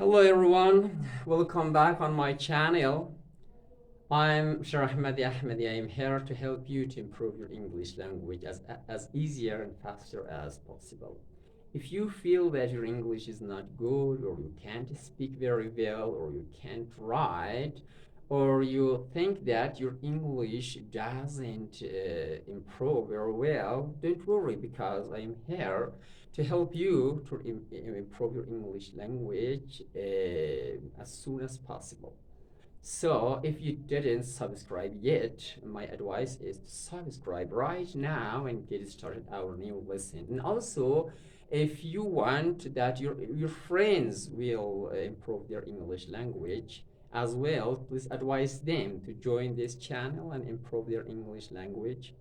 Hello everyone, welcome back on my channel. I'm Ahmadi. I am here to help you to improve your English language as easier and faster as possible. If you feel that your English is not good, or you can't speak very well, or you can't write, or you think that your English doesn't improve very well, don't worry because I'm here to help you to improve your English language as soon as possible. So, if you didn't subscribe yet, my advice is to subscribe right now and get started our new lesson. And also, if you want that your friends will improve their English language as well, please advise them to join this channel and improve their English language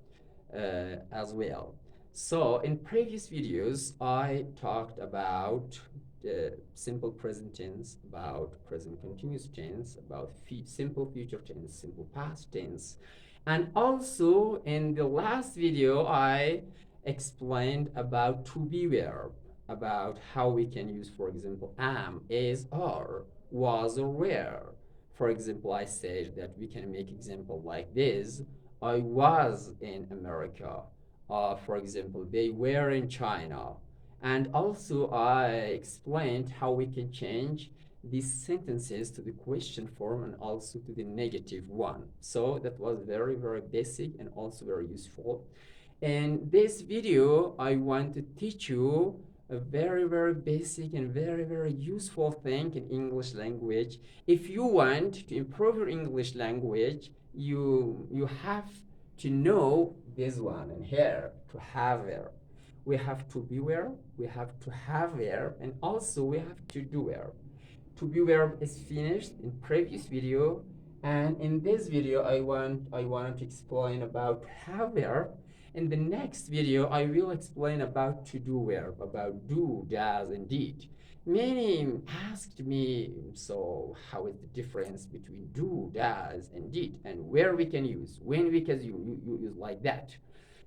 as well. So in previous videos, I talked about simple present tense, about present continuous tense, about simple future tense, simple past tense. And also in the last video, I explained about to be verb, about how we can use, for example, am, is, are, was, or were. For example, I said that we can make example like this. I was in America. For example, they were in China. And also, I explained how we can change these sentences to the question form and also to the negative one. So that was very, very basic and also very useful. In this video, I want to teach you a very, very basic and very, very useful thing in English language. If you want to improve your English language, you have to know this one and here to have verb. We have to be verb, we have to have verb, and also we have to do verb. To be verb is finished in previous video, and in this video I want to explain about have verb. In the next video I will explain about to do verb, about do, does, and did. Many asked me, so how is the difference between do, does, and did, and where we can use, when we can use like that.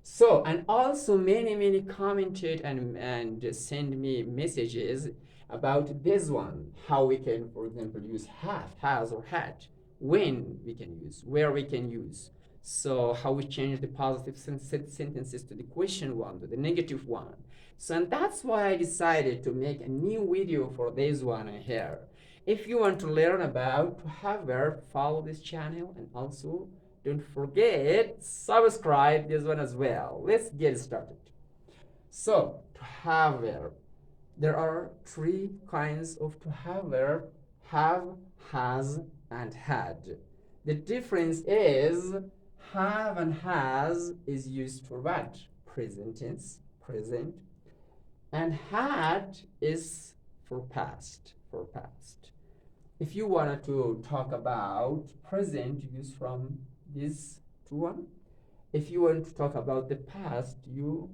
So, and also many commented and send me messages about this one, how we can, for example, use have, has, or had, when we can use, where we can use. So how we change the positive sentences to the question one, to the negative one. So and that's why I decided to make a new video for this one here. If you want to learn about to have verb, follow this channel, and also don't forget subscribe this one as well. Let's get started. So to have verb, there are three kinds of to have verb: have, has, and had. The difference is have and has is used for what? Present tense, present. And had is for past, for past. If you wanted to talk about present, use from this to one. If you want to talk about the past, you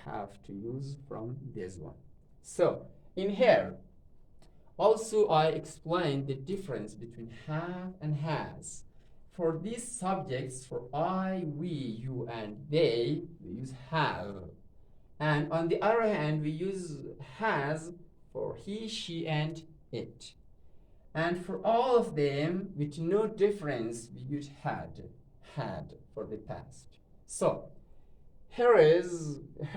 have to use from this one. So in here, also I explained the difference between have and has. For these subjects, for I, we, you, and they, we use have. And on the other hand, we use has for he, she, and it. And for all of them, with no difference, we use had for the past. So here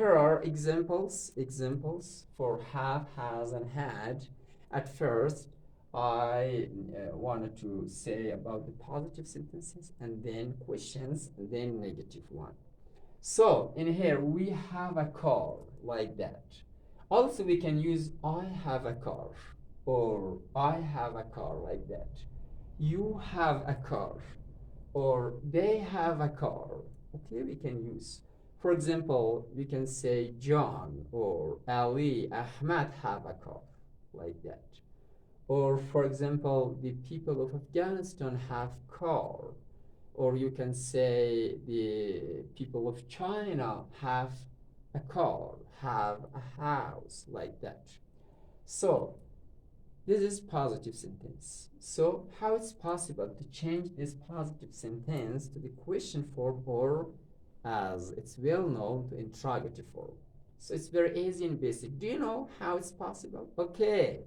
are examples for have, has, and had. At first, I wanted to say about the positive sentences, and then questions, and then negative one. So in here we have a car like that. Also we can use I have a car, or I have a car like that. You have a car, or they have a car. Okay, we can use. For example, we can say John or Ali, Ahmad have a car like that. Or for example, the people of Afghanistan have car. Or you can say the people of China have a car, have a house, like that. So this is positive sentence. So how it's possible to change this positive sentence to the question form, or as it's well known, to interrogative form? So it's very easy and basic. Do you know how it's possible? Okay.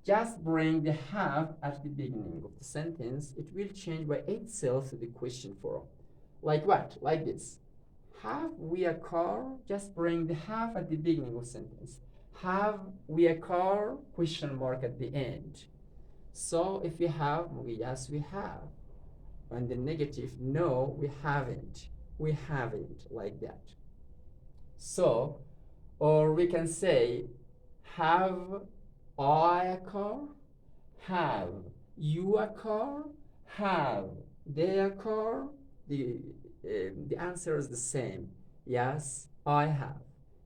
just bring the have at the beginning of the sentence. It will change by itself to the question form. Like what? Like this. Have we a car? Just bring the have at the beginning of sentence. Have we a car? Question mark at the end. So if we have, yes, we have. And the negative, no, we haven't. We haven't, like that. So, or we can say, have I a car? Have you a car? Have they a car? The answer is the same. Yes, I have.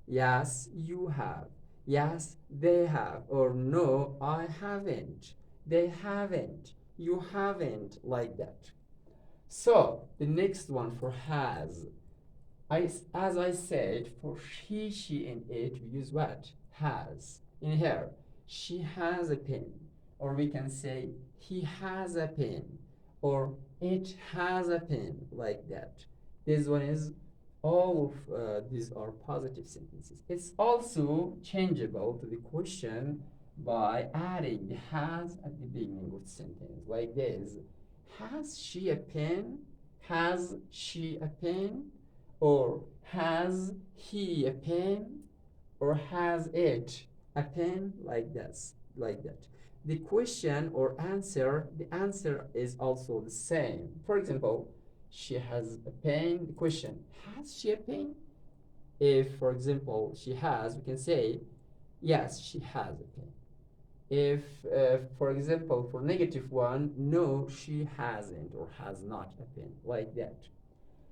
Yes, you have. Yes, they have. Or no, I haven't. They haven't. You haven't, like that. So, the next one for has. As I said, for she, and it, we use what? Has. In here, she has a pen. Or we can say, he has a pen. Or it has a pen, like that. This one is, all of these are positive sentences. It's also changeable to the question by adding the has at the beginning of the sentence, like this. Has she a pen? Has she a pen? Or has he a pen? Or has it a pen? Like this, like that. The question or answer, the answer is also the same. For example, she has a pen. The question, has she a pen? If, for example, she has, we can say, yes, she has a pen. If, for example, for negative one, no, she hasn't or has not a pen, like that.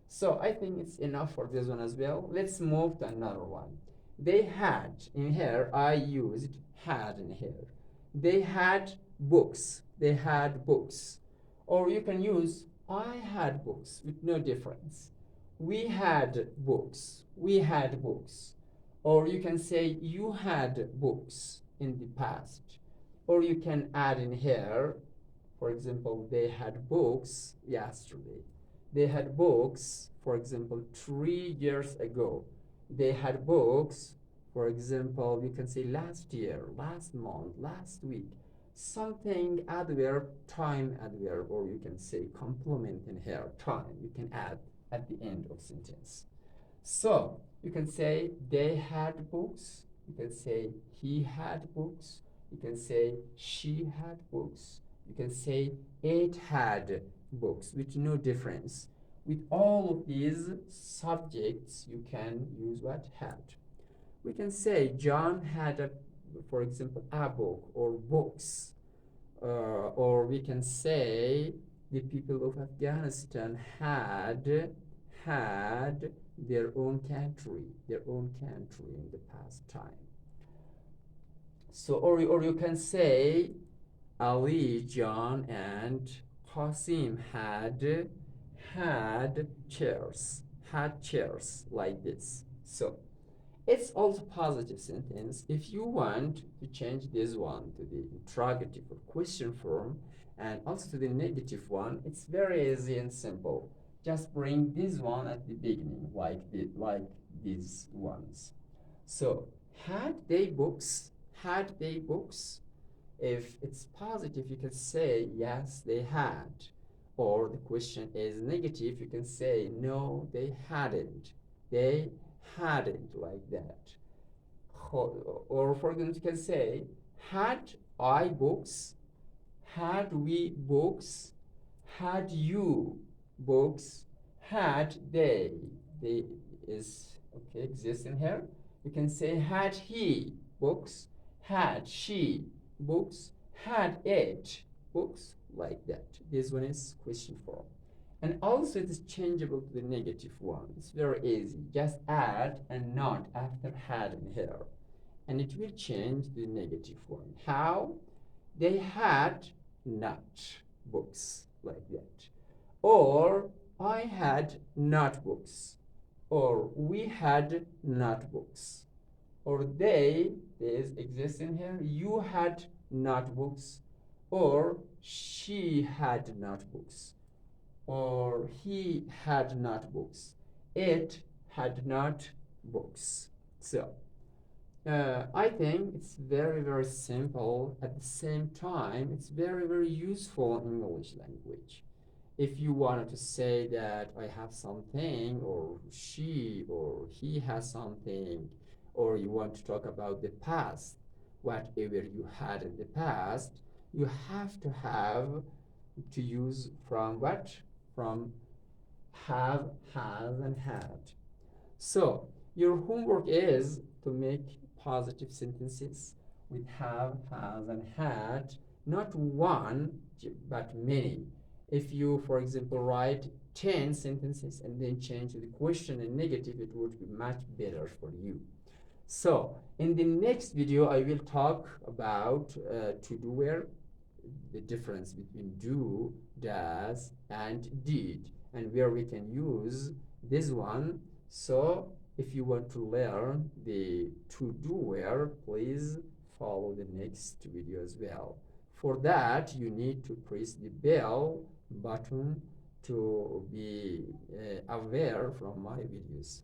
So I think it's enough for this one as well. Let's move to another one. They had, in here, I used had in here. They had books. They had books. Or you can use I had books with no difference. We had books. We had books. Or you can say you had books in the past. Or you can add in here, for example, they had books yesterday. They had books, for example, 3 years ago. They had books, for example, you can say last year, last month, last week. Something adverb, time adverb, or you can say complement in here, time. You can add at the end of sentence. So you can say they had books. You can say he had books. You can say she had books. You can say it had books with no difference. With all of these subjects, you can use what? Had. We can say John had a, for example, a book or books. Or we can say the people of Afghanistan had their own country in the past time. So, or you can say Ali, John, and Qasim had chairs like this. So it's also positive sentence. If you want to change this one to the interrogative or question form and also to the negative one, it's very easy and simple. Just bring this one at the beginning, like these ones. So had they books? Had they books? If it's positive, you can say yes, they had. Or the question is negative, you can say no, they hadn't. They hadn't, like that. Or for example, you can say, had I books? Had we books? Had you books? Had they? They is okay, exists in here. You can say, had he books? Had she books? Had it books? Like that. This one is question form. And also it is changeable to the negative one. It's very easy. Just add and not after had in here. And it will change the negative one. How? They had not books, like that. Or I had not books. Or we had not books. Or they, this exists in here, you had not books. Or she had not books. Or he had not books. It had not books. So I think it's very, very simple. At the same time, it's very, very useful in English language. If you wanted to say that I have something, or she or he has something, or you want to talk about the past, whatever you had in the past, you have to use from what? From have, has, and had. So, your homework is to make positive sentences with have, has, and had, not one, but many. If you, for example, write 10 sentences and then change the question in negative, it would be much better for you. So, in the next video, I will talk about to do where, the difference between do, does, and did, and where we can use this one. So if you want to learn the to do where, please follow the next video as well. For that, you need to press the bell button to be aware from my videos.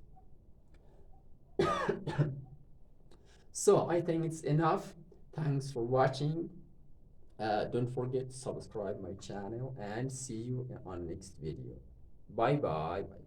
So I think it's enough. Thanks for watching. Don't forget to subscribe my channel and see you on next video. Bye bye.